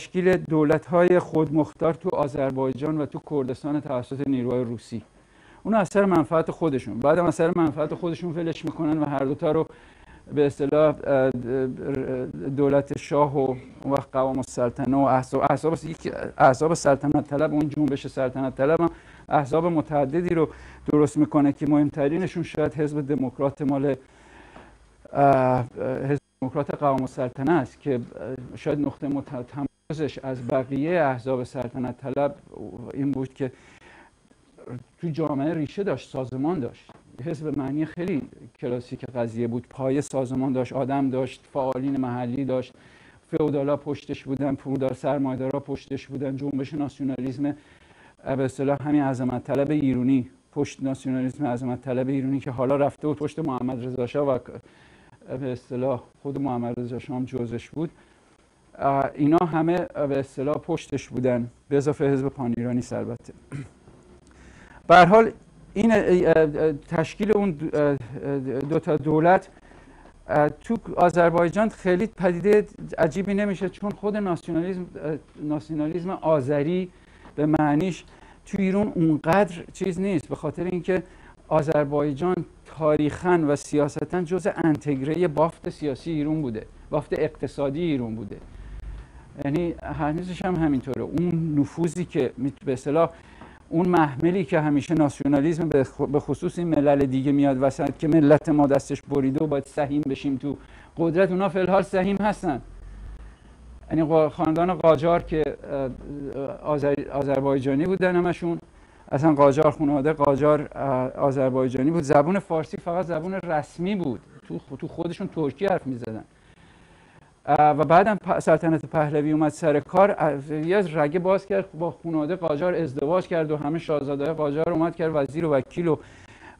تشکیل دولت‌های خودمختار تو آذربایجان و تو کردستان توسط نیروهای روسی. اون اثر منفعت خودشون، بعدم اثر منفعت خودشون ولش میکنن و هر دوتا رو به اصطلاح دولت شاه و اون وقت قوام السلطنه و احزاب سلطنت طلب، اون جنبش سلطنت طلب هم احزاب متعددی رو درست میکنه که مهمترینشون شاید حزب دموکرات حزب دموکرات قوام السلطنه است که شاید نقطه تمایزش از بقیه احزاب سلطنت طلب این بود که تو جامعه ریشه داشت، سازمان داشت. حزب معنی خیلی کلاسیک قضیه بود، پایه سازمان داشت، آدم داشت، فعالین محلی داشت، فئودالا پشتش بودن، پولدار سرمایه‌دارا پشتش بودن، جنبش ناسیونالیسم به اصطلاح همین عظمت طلب ایرانی، پشت ناسیونالیسم عظمت طلب ایرانی که حالا رفته بود پشت محمد رضا شاه و به اصطلاح خود محمد رضا شاه هم جزش بود. اینا همه به اصطلاح پشتش بودن، به اضافه حزب پان ایرانی البته. به هر حال این تشکیل اون دو تا دولت تو آذربایجان خیلی پدیده عجیبی نمیشه، چون خود ناسیونالیسم آذری به معنیش تو ایران اونقدر چیز نیست، به خاطر اینکه آذربایجان تاریخاً و سیاستاً جزء انتگره بافت سیاسی ایران بوده، بافت اقتصادی ایران بوده. یعنی هنوزش هم همینطوره. اون نفوذی که به اصطلاح اون محملی که همیشه ناسیونالیسم به خصوص این ملل دیگه میاد وسط که ملت ما دستش بریده و باید سهیم بشیم تو قدرت، اونا فی الحال سهیم هستن. یعنی خاندان قاجار که آذربایجانی بودن همشون، اصلا قاجار، خانواده قاجار آذربایجانی بود. زبان فارسی فقط زبان رسمی بود، تو خودشون ترکی حرف میزدن. و بعدم سلطنت پهلوی اومد سر کار، یه رگه باز کرد، با خانواده قاجار ازدواج کرد و همه شاهزاده قاجار اومد کرد وزیر و وکیل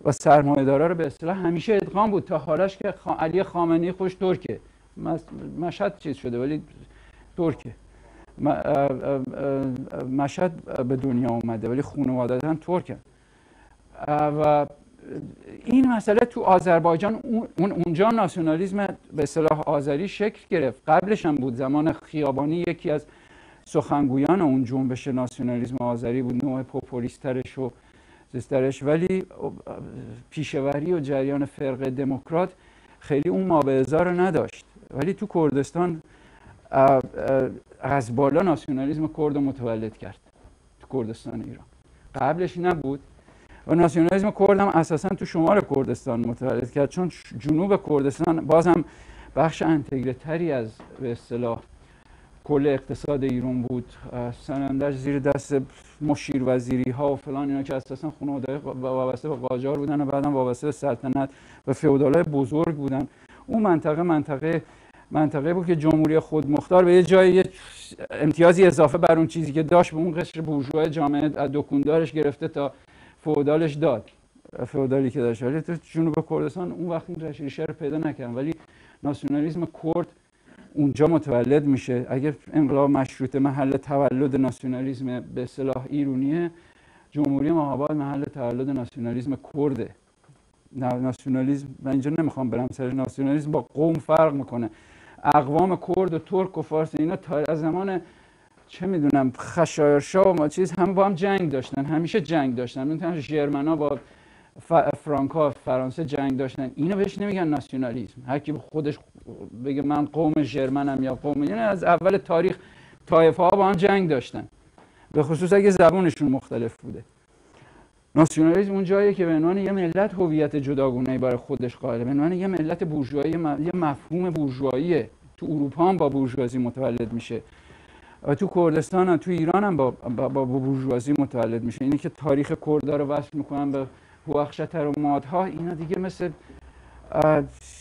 و سرمایه‌دارا رو به اصطلاح همیشه ادغام بود تا حالاش که علی خامنه‌ای خوش ترکه، مشهد چیز شده ولی ترکه، مشهد به دنیا اومده ولی خانواده‌اش ترکه. و این مسئله تو آذربایجان اونجا ناسیونالیسم به اصطلاح آذری شکل گرفت. قبلش هم بود، زمان خیابانی یکی از سخنگویان اون جنبش ناسیونالیسم آذری بود، نوع پوپولیسترش و زیسترش، ولی پیشوری و جریان فرقه دموکرات خیلی اون مابعضا رو نداشت. ولی تو کردستان از بالا ناسیونالیسم کرد رو متولد کرد تو کردستان ایران، قبلش نبود. و ناسیونالیسم کرد هم اساساً تو شمال کردستان متولد کرد، چون جنوب کردستان بازم بخش انتگره تری از به اصطلاح کل اقتصاد ایران بود. سنندج زیر دست مشیر وزیری ها و فلان اینا که اساساً خانواده وابسته به قاجار بودن و بعدم وابسته به سلطنت و فئودالای بزرگ بودن. اون منطقه بود که جمهوری خودمختار به یه جای امتیازی اضافه بر اون چیزی که داشت به اون قشر بورژوای جامعه دکوندارش گرفته تا فئودالش داد، فئودالی که داشت. ولی تو جنوب کردستان اون وقت این ریشه رو پیدا نکردن. ولی ناسیونالیسم کرد اونجا متولد میشه. اگر انقلاب مشروطه محل تولد ناسیونالیسم به اصطلاح ایرانیه، جمهوری مهاباد محل تولد ناسیونالیسم کرده. ناسیونالیسم، من اینجا نمیخوام برم سر ناسیونالیسم، با قوم فرق میکنه. اقوام کرد و ترک و فارس اینا از زمان چه میدونم خشایارشا و ما چیز هم با هم جنگ داشتن، همیشه جنگ داشتن. مثلا ژرمنا با فرانکا فرانسه جنگ داشتن. اینا بهش نمیگن ناسیونالیسم. هر کی خودش بگه من قوم ژرمنم یا قوم، یعنی از اول تاریخ طایفه ها با هم جنگ داشتن، به خصوص اگه زبونشون مختلف بوده. ناسیونالیسم اون جاییه که به عنوان یه ملت هویت جداگانه‌ای برای خودش قائله، به عنوان یه ملت بورژوایی، یه مفهوم بورژواییه. تو اروپا هم با بورژوازی متولد میشه و تو کردستان هم تو ایران هم با بورژوازی متولد میشه. اینی که تاریخ کردها رو وصل میکنن به هوخشتر و مادها، اینا دیگه مثل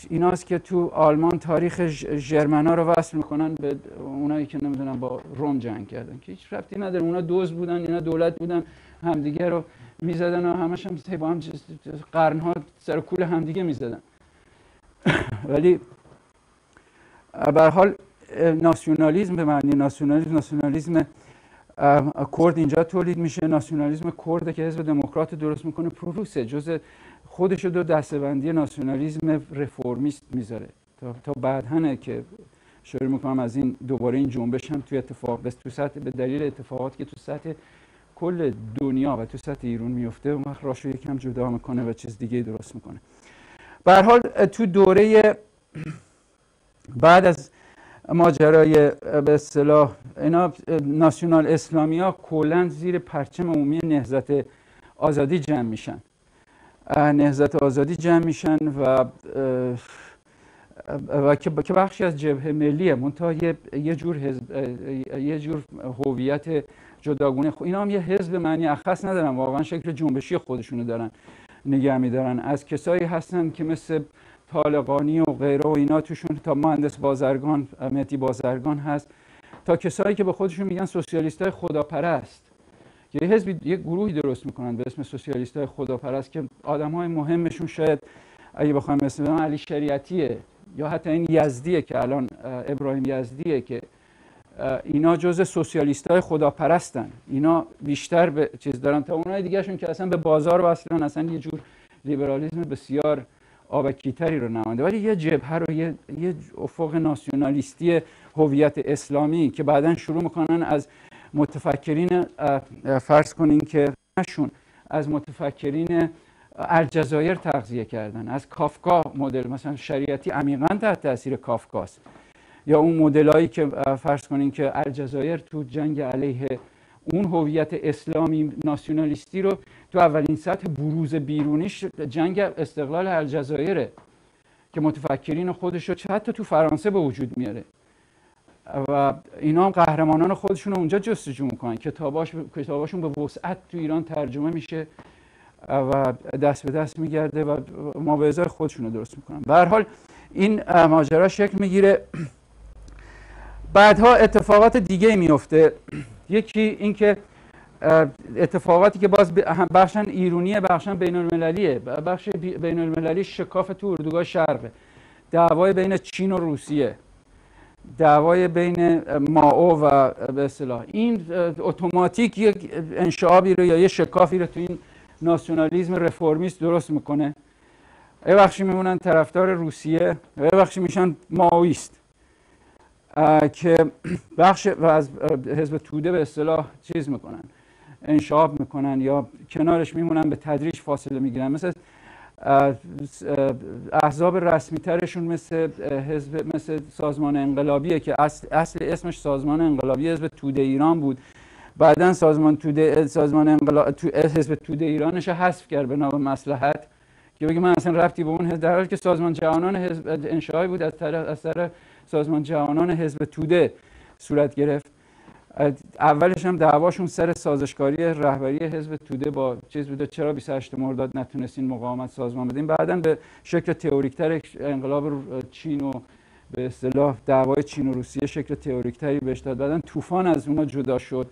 ایناست که تو آلمان تاریخ ژرمنا رو وصل میکنن به اونایی که نمیدونن با روم جنگ کردن، که هیچ ربطی نداره. اونا دزد بودن، اینا دولت بودن، همدیگه رو میزدن و همش هم با هم قرنها سر کول همدیگه میزدن. ولی به هر حال ناسیونالیسم به معنی ناسیونالیسم کرد اینجا تولید میشه. ناسیونالیسم کرد که حزب دموکرات درست میکنه پروسه جزء خودش رو دو دسته‌بندی ناسیونالیسم رفرمیست میذاره تا بعدهنه که شروع میکنم از این دوباره این جنبش هم توی تو سطح به دلیل اتفاقاتی که تو سطح کل دنیا و تو سطح ایران میفته اون وقت راشو یکم جدا میکنه و چیز دیگه درست میکنه. به هر حال تو دوره بعد از ماجرای به اصطلاح اینا ناسیونال اسلامیا کلا زیر پرچم عمومی نهضت آزادی جمع میشن. نهضت آزادی جمع میشن و که بخشی از جبهه ملیه، منتها یه جور هویت جداگونه. اینا هم یه حزب معنی اخص ندارن، واقعا شکل جنبشی خودشونو دارن نگه میدارن. از کسایی هستن که مثل طالقانی و غیره و اینا توشون، تا مهندس بازرگان، مهدی بازرگان هست، تا کسایی که به خودشون میگن سوسیالیستای خداپرست. یه حزبی، یه گروهی درست میکنن به اسم سوسیالیستای خداپرست که آدمای مهمشون شاید اگه بخوایم اسم بزنم علی شریعتیه یا حتی این یزدیه که الان ابراهیم یزدیه، که اینا جزء سوسیالیستای خداپرستن. اینا بیشتر به چیز دارن تا اونای دیگهشون که اصلا به بازار وصلن، اصلا یه جور لیبرالیسم بسیار آبکیتری رو نماینده. ولی یه جبهه رو، یه افق ناسیونالیستی هویت اسلامی که بعداً شروع میکنن از متفکرین، فرض کنین که نشون از متفکرین الجزایر تغذیه کردن، از کافکا مدل، مثلا شریعتی عمیقاً تحت تاثیر کافکاست، یا اون مدلایی که فرض کنین که الجزایر تو جنگ علیه اون هویت اسلامی ناسیونالیستی رو تو اولین سطح بروز بیرونیش جنگ استقلال الجزایره که متفکرین خودش رو حتی تو فرانسه به وجود میاره و اینا هم قهرمانان خودشون رو اونجا جستجو میکنن. کتاباشون به وسعت تو ایران ترجمه میشه و دست به دست میگرده و مبارزه خودشون رو درست میکنن. به هر حال این ماجرا شکل میگیره. بعدها اتفاقات دیگه میفته. یکی این که اتفاقاتی که باز بخشن ایرونیه، بخشن بین المللیه. بخش بین المللی شکاف تو اردوگاه شرقه، دعوای بین چین و روسیه، دعوای بین مائو و به اصطلاح این اتوماتیک یک انشعابی رو یا یه شکافی رو تو این ناسیونالیسم رفرمیست درست میکنه. یه بخشی میمونن طرفدار روسیه و یه بخشی میشن مائویست که بخش و از حزب توده به اصطلاح چیز میکنن، انشعاب میکنن یا کنارش میمونن، به تدریج فاصله میگیرن. مثل احزاب رسمی ترشون مثل سازمان انقلابیه که اصل اسمش سازمان انقلابی حزب توده ایران بود، بعدن حزب توده ایرانش حذف کرد به نام مصلحت که بگه من اصلا ربطی به اون، در حالی که سازمان جوانان حزب انشایی بود از طرف سازمان جوانان حزب توده صورت گرفت. اولش هم دعواشون سر سازشکاری رهبری حزب توده با چیز بوده، چرا 28 مرداد نتونستین مقاومت سازمان بدین. بعداً به شکل تئوریک‌تر انقلاب چین و به اصطلاح دعوای چین و روسیه شکل تئوریک‌تری بهش داد. بعداً طوفان از اونها جدا شد،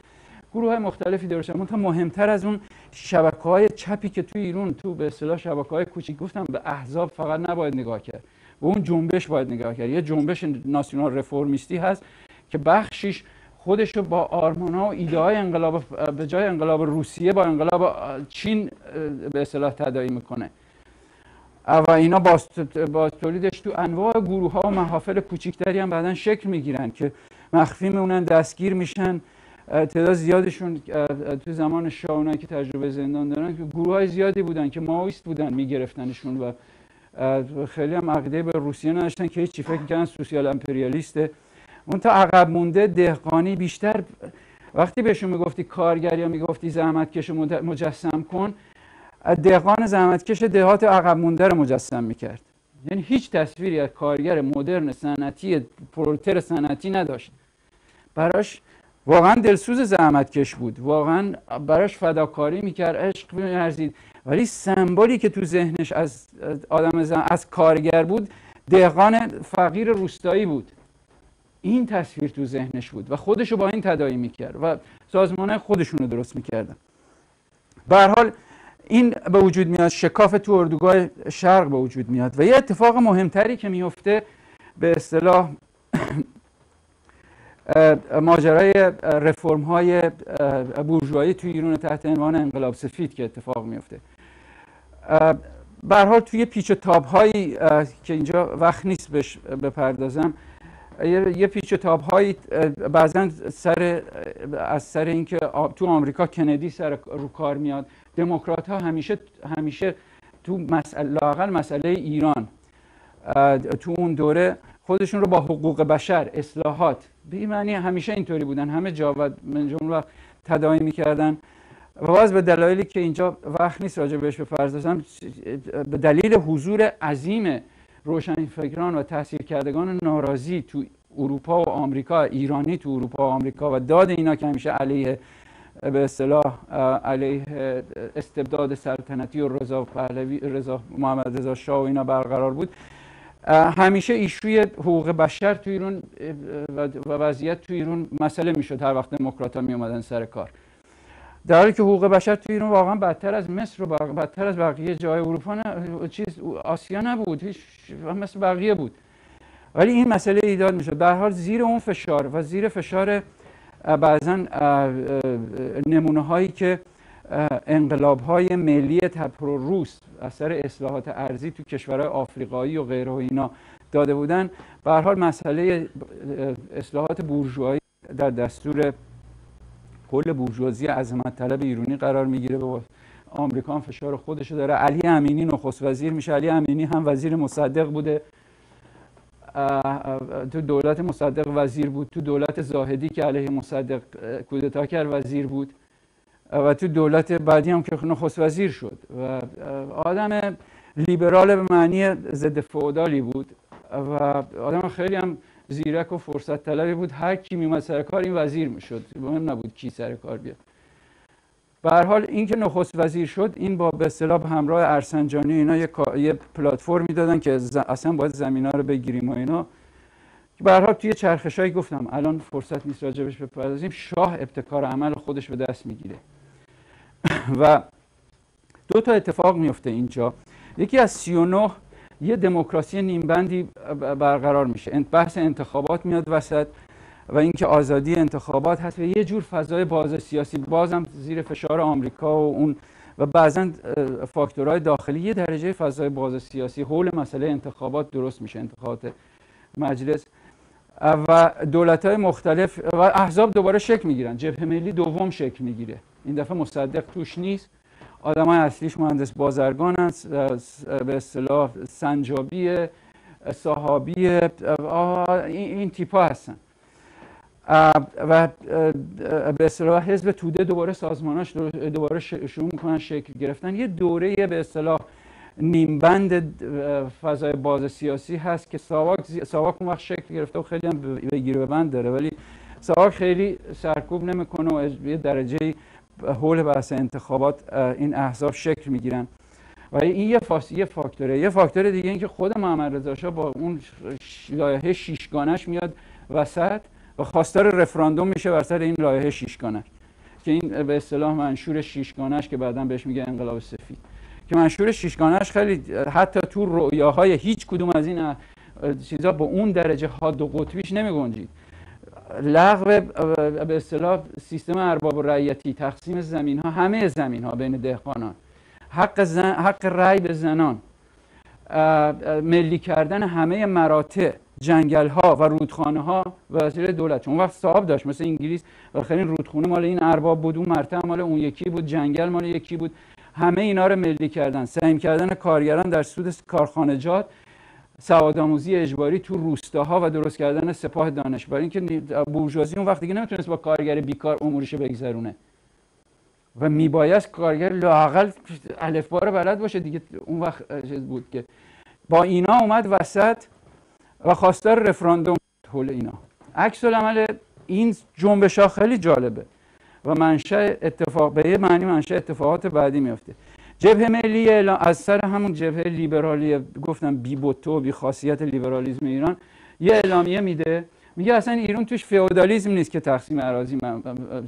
گروه‌های مختلفی درست شدن. منتها مهمتر از اون شبکه‌های چپی که تو ایران، تو به اصطلاح شبکه‌های کوچیک، گفتم به احزاب فقط نباید نگاه کرد، به اون جنبش باید نگاه کرد. یه جنبش ناسیونال رفرمیستی هست که بخشیش خودش رو با آرمان‌ها و ایده‌های انقلاب، به جای انقلاب روسیه با انقلاب چین به اصطلاح تداعی میکنه و اینا با تولیدش تو انواع گروه‌ها و محافل کوچیک‌تری هم بعداً شکل میگیرن که مخفی میمونن، دستگیر میشن. تعداد زیادشون تو زمان شاه، اونایی که تجربه زندان دارن، گروه‌های زیادی بودن که مائویست بودن، میگرفتنشون و خیلی هم عقیده به روسیه نداشتن که هیچی، فکر می‌کردن سوسیال امپریالیسته. اون تا عقب مونده دهقانی بیشتر، وقتی بهشون میگفتی کارگر یا میگفتی زحمتکش مجسم کن، دهقان زحمتکش دهات عقب مونده رو مجسم میکرد. یعنی هیچ تصویری از کارگر مدرن صنعتی پرولتر صنعتی نداشت. براش واقعا دلسوز زحمتکش بود، واقعا براش فداکاری میکرد، عشق می‌ورزید. ولی سمبولی که تو ذهنش از از کارگر بود، دهقان فقیر روستایی بود. این تصویر تو ذهنش بود و خودشو با این تداعی میکرد و سازمانه خودشون رو درست میکردن. به هر حال این به وجود میاد، شکاف تو اردوگاه شرق به وجود میاد. و یه اتفاق مهمتری که میفته به اصطلاح ماجرای رفرم های بورژوایی تو ایران تحت عنوان انقلاب سفید که اتفاق میفته. به هر حال توی پیچ و تاب هایی که اینجا وقت نیست بهش بپردازم، یه پیچ و تاب هایی بعضا از سر اینکه تو آمریکا کندی سر رو کار میاد، دموکرات ها همیشه تو لااقل مسئله ایران تو اون دوره خودشون رو با حقوق بشر، اصلاحات، به این معنی همیشه اینطوری بودن، همه جا و من جمله تداعی میکردن. و باز به دلایلی که اینجا وقت نیست راجع بهش بپردازم، به دلیل حضور عظیم روشنفکران و تحصیلکردگان ناراضی تو اروپا و آمریکا، ایرانی تو اروپا و آمریکا، و داد اینا که همیشه علیه به اصطلاح علیه استبداد سلطنتی و رضا محمد رضا شاه و اینا برقرار بود، همیشه ایشوی حقوق بشر تو ایران و وضعیت تو ایران مسئله میشد هر وقت دموکرات‌ها می اومدن سر کار، در حالی که حقوق بشر تو ایران واقعا بدتر از مصر و بدتر از بقیه جای اروپا آسیا نبود، هیچ مثل بقیه بود. ولی این مسئله ایجاد میشد. در حال زیر اون فشار و زیر فشار بعضا نمونه هایی که انقلاب های ملی تبر-روس اثر اصلاحات ارضی تو کشورهای آفریقایی و غیره و اینا داده بودن، به هر حال مسئله اصلاحات بورژوایی در دستور کل بورژوازی عظمت طلب ایرانی قرار میگیره و آمریکا هم فشار خودشو داره. علی امینی نخست وزیر میشه. علی امینی هم وزیر مصدق بوده، تو دولت مصدق وزیر بود، تو دولت زاهدی که علیه مصدق کودتا کرد وزیر بود، و تو دولت بعدی هم که نخست وزیر شد. و آدم لیبرال به معنی ضد فئودالی بود و آدم خیلی هم زیرک و فرصت طلبی بود. هر کی میومد سر کار این وزیر میشد، مهم نبود کی سر کار بیاد. به هر حال این که نخست وزیر شد، این با به اصطلاح همراه ارسنجانی اینا یه پلتفرمی دادن که اصلا باید زمینا رو بگیریم و اینا. به هر حال توی چرخشایی گفتم الان فرصت نیست راجبش بپردازیم، شاه ابتکار عمل خودش به دست میگیره و دو تا اتفاق میفته اینجا. یکی از 39 یه دموکراسی نیمبندی برقرار میشه، بحث انتخابات میاد وسط و اینکه آزادی انتخابات هست و یه جور فضای باز سیاسی، بازم زیر فشار آمریکا و اون و بعضا فاکتورهای داخلی، یه درجه فضای باز سیاسی حول مسئله انتخابات درست میشه، انتخابات مجلس و دولت‌های مختلف و احزاب دوباره شکل میگیرن. جبهه ملی دوم شکل میگیره، این دفعه مصدق توش نیست، آدمای اصلیش مهندس بازرگان است، به اصطلاح سنجابی، صحابی، این تیپا هستن و به اصطلاح حزب توده دوباره سازماناش دوباره شروع میکنن شکل گرفتن. یه دوره به اصطلاح نیمبند فضای باز سیاسی هست که ساواک اون وقت شکل گرفته و خیلی هم بگیر و بند داره، ولی ساواک خیلی سرکوب نمیکنه و یه درجه حول بحث انتخابات این احزاب شکل میگیرن. و این یه فاکتوره. یه فاکتور دیگه این که خود محمد رضا شاه با اون لایحه شیشگانش میاد وسط و خواستار رفراندوم میشه بر سر این لایحه شیشگانش که این به اصطلاح منشور شیشگانش که بعداً بهش میگه انقلاب سفید، که منشور شیشگانش خیلی حتی تو رؤیاهای هیچ کدوم از این چیزا با اون درجه حاد و قطبیش نمیگنجید. لغو به اصطلاح سیستم ارباب و رعیتی، تقسیم زمین ها، همه زمین ها بین دهقانان، حق رأی به زنان، ملی کردن همه مراتع، جنگل ها و رودخانه ها به وسیله دولت. چون اون وقت صاحب داشت مثل انگلیس، بالاخره این رودخونه مال این ارباب بود، اون مرتع مال اون یکی بود، جنگل مال یکی بود، همه اینا رو ملی کردن. سهم کردن کارگران در سود کارخانجات، سوادآموزی اجباری تو روستاها و درست کردن سپاه دانش، برای اینکه بورژوازی اون وقت دیگه نمیتونست با کارگر بیکار امورش بگذرونه و میبایست کارگر لااقل الفبا رو بلد باشه دیگه. اون وقت چیز بود که با اینا اومد وسط و خواستار رفراندوم حول اینا. عکس العمل این جنبش ها خیلی جالبه و منشأ اتفاق به یه معنی منشأ اتفاقات بعدی میفته. جبهه ملی از سر همون جبهه لیبرالی گفتم بی بوته و بی خاصیت لیبرالیسم ایران یه اعلامیه میده، میگه اصلا ایران توش فئودالیسم نیست که تقسیم اراضی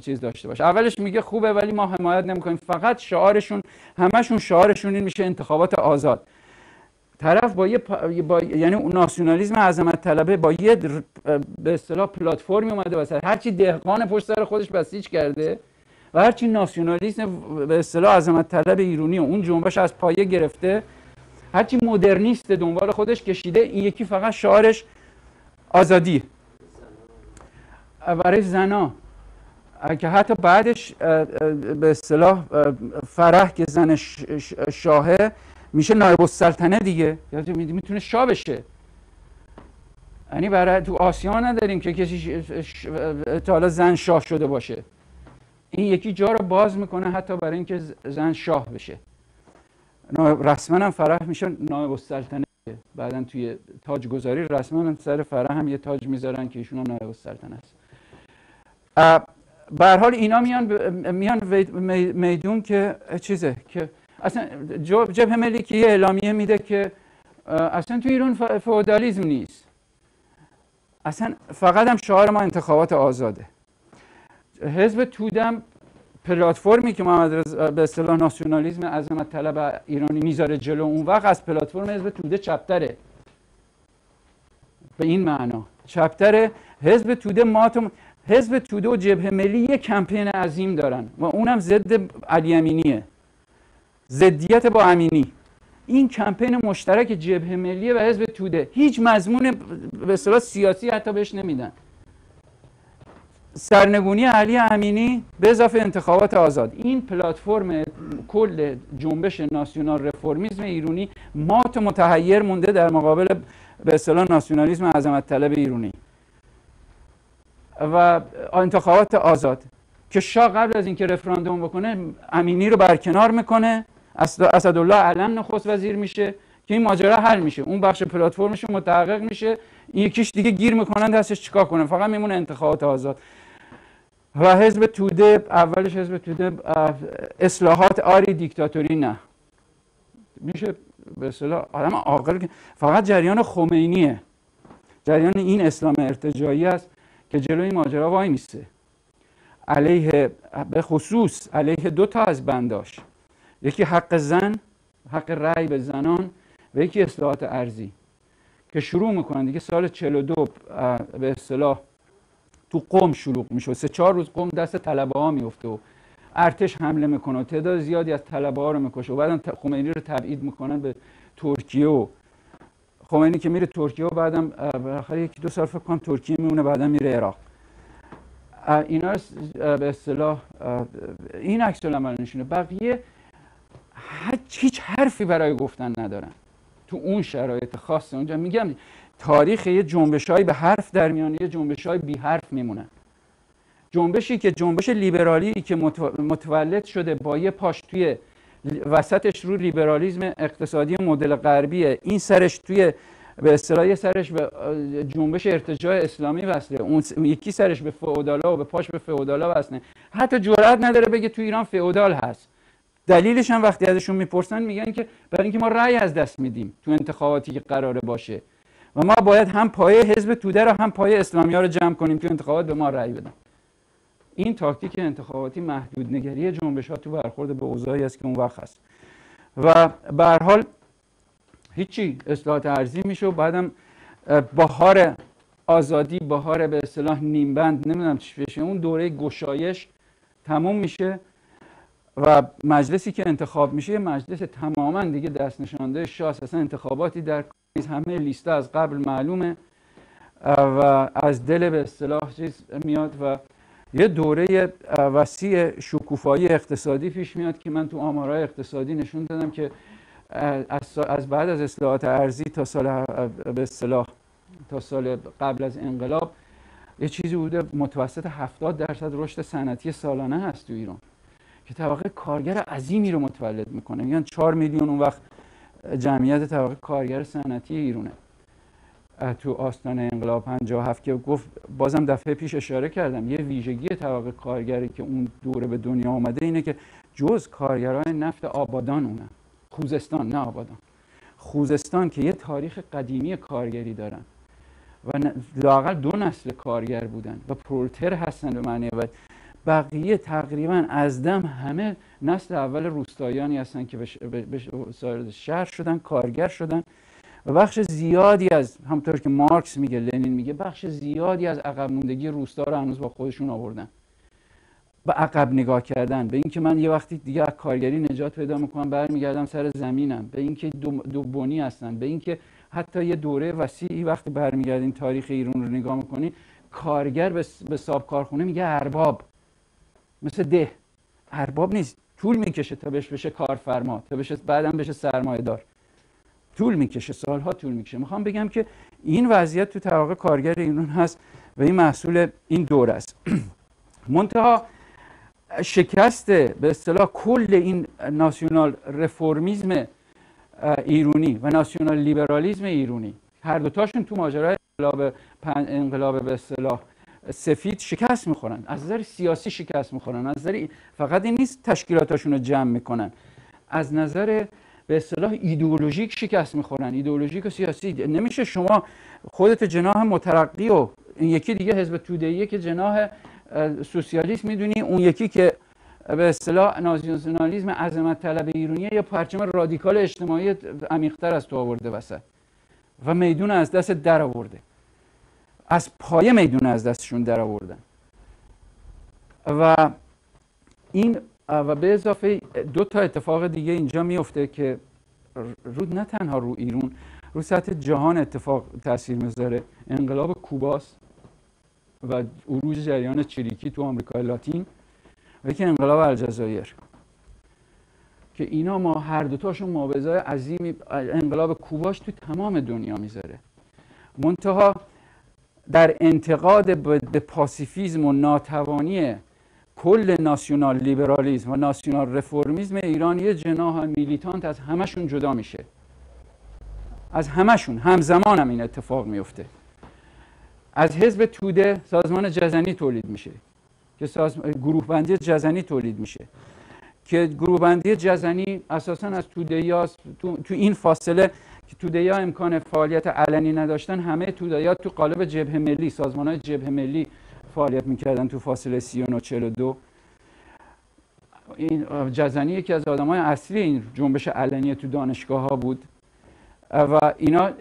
چیز داشته باشه. اولش میگه خوبه ولی ما حمایت نمیکنیم، فقط شعارشون همشون شعارشون این میشه انتخابات آزاد. طرف با یعنی ناسیونالیسم عظمت طلبه با یه به اصطلاح پلتفرمی اومده واسه هرچی دهقان پشت سر خودش بسیج کرده و هرچی ناسیونالیسم به اصطلاح عظمت طلب ایرانی و اون جنبش از پایه گرفته، هرچی مدرنیست دنبال خودش کشیده، این یکی فقط شعارش آزادی برای زنا که حتی بعدش به اصطلاح فرح که زن شاهه میشه نایب السلطنه دیگه، میتونه شاه بشه. یعنی برای تو آسیا نداریم که کسی تا حالا زن شاه شده باشه. این یکی جا رو باز میکنه حتی برای اینکه زن شاه بشه. رسما هم فرح میشه نایب السلطنه. بعدن توی تاج گذاری رسما هم سر فرح هم یه تاج میذارن که ایشون هم نایب السلطنه است. به هر حال اینا میان میدون که چیزه که اصلا جبهه ملی که یه اعلامیه میده که اصلا تو ایران فئودالیسم نیست، اصلا فقط هم شعار ما انتخابات آزاده. حزب تودم پلتفرمی که محمد رضا به اصطلاح ناسیونالیسم عظمت طلب ایرانی میذاره جلو، اون وقت از پلتفرم حزب توده چپتره. به این معنا چپتره. حزب توده حزب توده و جبهه ملی یک کمپین عظیم دارن و اونم ضد علی امینیه، ضدیت با امینی. این کمپین مشترک جبهه ملی و حزب توده هیچ مضمون به اصطلاح سیاسی حتی بهش نمیدن. سرنگونی علی امینی به اضافه انتخابات آزاد. این پلتفرم کل جنبش ناسیونال رفرمیسم ایرانی مات و متحیر مونده در مقابل به اصطلاح ناسیونالیسم عظمت طلب ایرانی و انتخابات آزاد که شاه قبل از اینکه رفراندوم بکنه امینی رو برکنار میکنه، اسدالله علم نخست وزیر میشه که این ماجرا حل میشه، اون بخش پلتفرمش متحقق میشه، این یکیش دیگه گیر میکنن دستش چیکار کنه، فقط میمونه انتخابات آزاد. و حزب توده اولش حزب توده اصلاحات آری دیکتاتوری نه، میشه به اصطلاح آدم عاقل فقط جریان خمینیه، جریان این اسلام ارتجاعی است که جلوی ماجرا وای میسته، علیه به خصوص علیه دو تا از بنداش، یکی حق زن، حق رأی به زنان و یکی اصلاحات ارضی که شروع میکنن دیگه. سال 42 به اصطلاح تو قم شروع میشه، 3-4 روز قم دست طلبه ها میفته و ارتش حمله میکنه و تعداد زیادی از طلبه ها رو میکشه و بعدم خمینی رو تبعید میکنن به ترکیه و خمینی که میره ترکیه و بعدم بالاخره 1-2 سال فکر کنم ترکیه میمونه، بعدم میره عراق. اینا به اصطلاح این عکس العمل نشونه. بقیه هیچ حرفی برای گفتن ندارن تو اون شرایط خاص اونجا. میگم تاریخ یه جنبش‌های به حرف در میان، یه جنبش‌های بی حرف میمونن. جنبشی که جنبش لیبرالی که متولد شده با یه پاش توی وسطش رو لیبرالیسم اقتصادی مدل غربیه، این سرش توی به اصطلاح یه سرش به جنبش ارتجاع اسلامی وصله، اون یکی سرش به فئودالا و به پاش به فئودالا وصله. حتی جرئت نداره بگه تو ایران فئودال هست. دلیلش هم وقتی ازشون میپرسن میگن که برای اینکه ما رأی از دست میدیم تو انتخاباتی که قراره باشه و ما باید هم پایه حزب توده رو هم پایه اسلامی‌ها رو جمع کنیم تو انتخابات به ما رأی بدن. این تاکتیک انتخاباتی محدود نگری جنبش‌ها تو برخورد به اوضاعی است که اون وقت هست. و به هر حال هیچی، اصلاحات ارضی میشه و بعدم بهار آزادی، بهار به اصطلاح نیمبند، نمیدونم چی بشه، اون دوره گشایش تموم میشه و مجلسی که انتخاب میشه یه مجلس تماما دیگه دست نشانده شاه، اصلا انتخاباتی در همه لیستا از قبل معلومه و از دل به اصطلاح چیز میاد و یه دوره وسیع شکوفایی اقتصادی پیش میاد که من تو آمارهای اقتصادی نشون دادم که از بعد از اصلاحات ارضی تا سال به اصطلاح تا سال قبل از انقلاب یه چیزی بوده متوسط 70% رشد صنعتی سالانه هست تو ایران که طبقه کارگر عظیمی رو متولد میکنه. میگن 4 میلیون اون وقت جمعیت طبقه کارگر صنعتی ایرانه تو آستانه انقلاب 57 که گفت، بازم دفعه پیش اشاره کردم، یه ویژگی طبقه کارگری که اون دوره به دنیا آمده اینه که جز کارگرای نفت آبادان، اونه خوزستان، نه آبادان، خوزستان که یه تاریخ قدیمی کارگری دارن و لااقل 2 نسل کارگر بودن و پرولتر هستن به معنی و بقیه تقریبا از دم همه نسل اول روستاییانی هستن که به شهر شدن، کارگر شدن و بخش زیادی از، همونطور که مارکس میگه، لنین میگه، بخش زیادی از عقب موندگی روستا رو هنوز با خودشون آوردن. به عقب نگاه کردن، به اینکه من یه وقتی دیگه از کارگری نجات پیدا میکنم برمیگردم سر زمینم، به اینکه دو بنی هستن، به اینکه حتی یه دوره وسیعی وقتی برمیگردین تاریخ ایران رو نگاه میکنین کارگر به صاحب کارخونه میگه ارباب، مثل ده. ارباب نیست، طول میکشه تا بشه کارفرما، تا بعدم بشه سرمایه دار، طول میکشه، سالها طول میکشه. میخوام بگم که این وضعیت تو طبقه کارگر ایران هست و این محصول این دور است. منتها شکست به اصطلاح کل این ناسیونال رفرمیسم ایرانی و ناسیونال لیبرالیسم ایرانی، هر دوتاشون تو ماجرای انقلاب به اصطلاح سفید شکست میخورن، از نظر سیاسی شکست میخورن، از نظر فقط این نیست تشکیلاتاشون رو جمع میکنن، از نظر به اصطلاح ایدئولوژیک شکست میخورن، ایدئولوژیک و سیاسی. نمیشه شما خودت جناح مترقی و این یکی دیگه حزب توده‌ایه که جناح سوسیالیست میدونی، اون یکی که به اصطلاح ناسیونالیسم عظمت طلب ایرانیه یا پرچم رادیکال اجتماعی عمیق‌تر از تو آورده وسط و میدون از دست در آورده، از پایه میدون از دستشون در آوردن. و این و به اضافه دو تا اتفاق دیگه اینجا میفته که نه تنها رو ایران، رو سطح جهان اتفاق تاثیر میذاره. انقلاب کوباست و عروج جریان چریکی تو آمریکای لاتین و یکی انقلاب الجزایر که اینا ما هر دوتاشون معاوضه‌های عظیمی انقلاب کوباش تو تمام دنیا میذاره. منتها در انتقاد به پاسیفیسم و ناتوانی کل ناسیونال لیبرالیسم و ناسیونال رفرمیسم ایران یه جناح میلیتانت از همشون جدا میشه، از همشون همزمان هم این اتفاق میفته. از حزب توده سازمان جزنی تولید میشه که گروه بندی جزنی تولید میشه که گروه بندی جزنی اساساً از توده‌ایاست. تو این فاصله که توده‌ای‌ها امکان فعالیت علنی نداشتن، همه توده‌ای‌ها تو قالب جبهه ملی، سازمان‌های جبهه ملی فعالیت میکردن تو فاصله 39-42. این جزنی یکی از آدمای اصلی این جنبش علنی تو دانشگاه‌ها بود و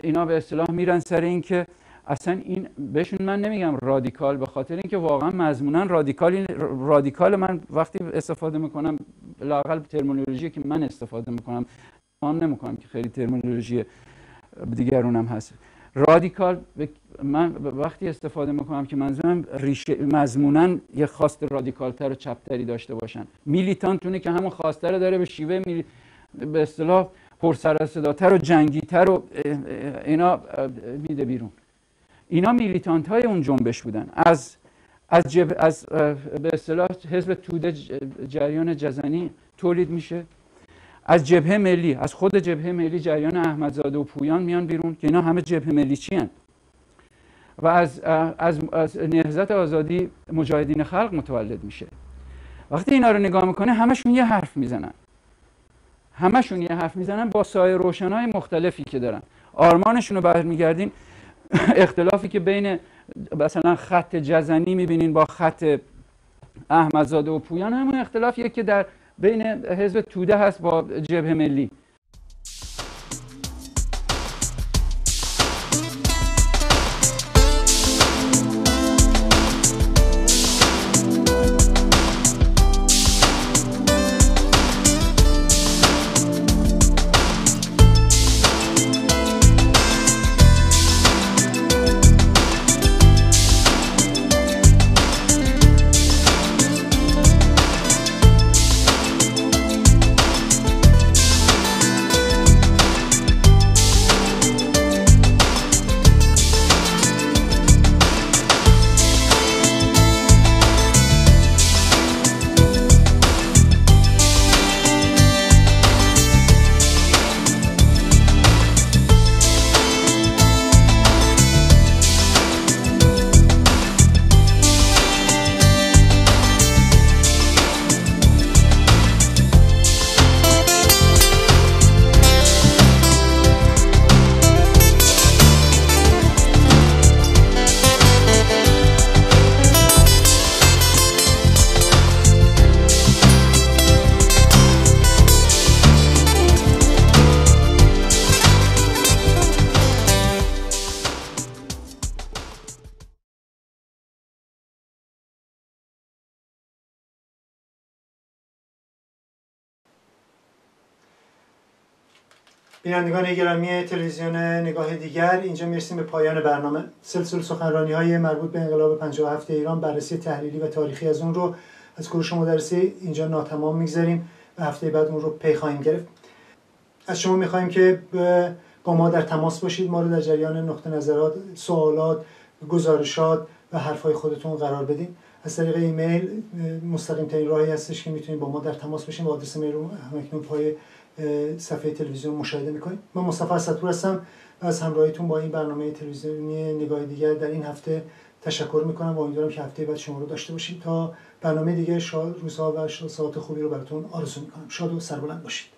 اینا به اصطلاح میرن سر این که اصلا این بهشون من نمیگم رادیکال، به خاطر اینکه واقعا مضمونا رادیکال من وقتی استفاده میکنم، لااقل ترمینولوژی که من استفاده میکنم هم نمیکنم که خیلی ترمینولوژی دیگرونم هست. رادیکال من وقتی استفاده میکنم که منظورم مضمونا یه خواست رادیکالتر و چپتری داشته باشن. میلیتانتونه که همون خواسته رو داره به شیوه به اصطلاح پرسر و صداتر و جنگیتر و اینا میده بیرون. اینا میلیتانت های اون جنبش بودن. از به اصطلاح حزب توده جریان جزنی تولید میشه، از جبهه ملی، از خود جبهه ملی جریان احمدزاده و پویان میان بیرون که اینا همه جبهه ملی چی هن؟ و از نهضت آزادی مجاهدین خلق متولد میشه. وقتی اینا رو نگاه میکنه همشون یه حرف میزنن، با سایه روشنای مختلفی که دارن. آرمانشون رو برمیگردین اختلافی که بین مثلا خط جزنی میبینین با خط احمدزاده و پویان، همون اختلافیه که در بین حزب توده هست با جبهه ملی. بینندگان گرامی تلویزیون نگاه دیگر، اینجا میرسیم به پایان برنامه. سلسله سخنرانی‌های مربوط به انقلاب 57 ایران، بررسی تحلیلی و تاریخی از اون رو از کوروش مدرسی اینجا ناتمام میگذاریم و هفته بعد اون رو پی خواهیم گرفت. از شما میخوایم که با ما در تماس باشید، ما رو در جریان نقطه نظرات، سوالات، گزارشات و حرفای خودتون قرار بدین. از طریق ایمیل مستقیم ترین راهی هستش که میتونید با ما در تماس باشین و آدرس میل رو همکنون پای صفحه تلویزیون مشاهده میکنید. من مصطفی اسدپور هستم و از همراهیتون با این برنامه تلویزیونی نگاه دیگر در این هفته تشکر میکنم و امیدوارم که هفته بعد شما رو داشته باشیم. تا برنامه دیگه روزها و ساعات خوبی رو براتون آرزو میکنم. شاد و سربلند باشید.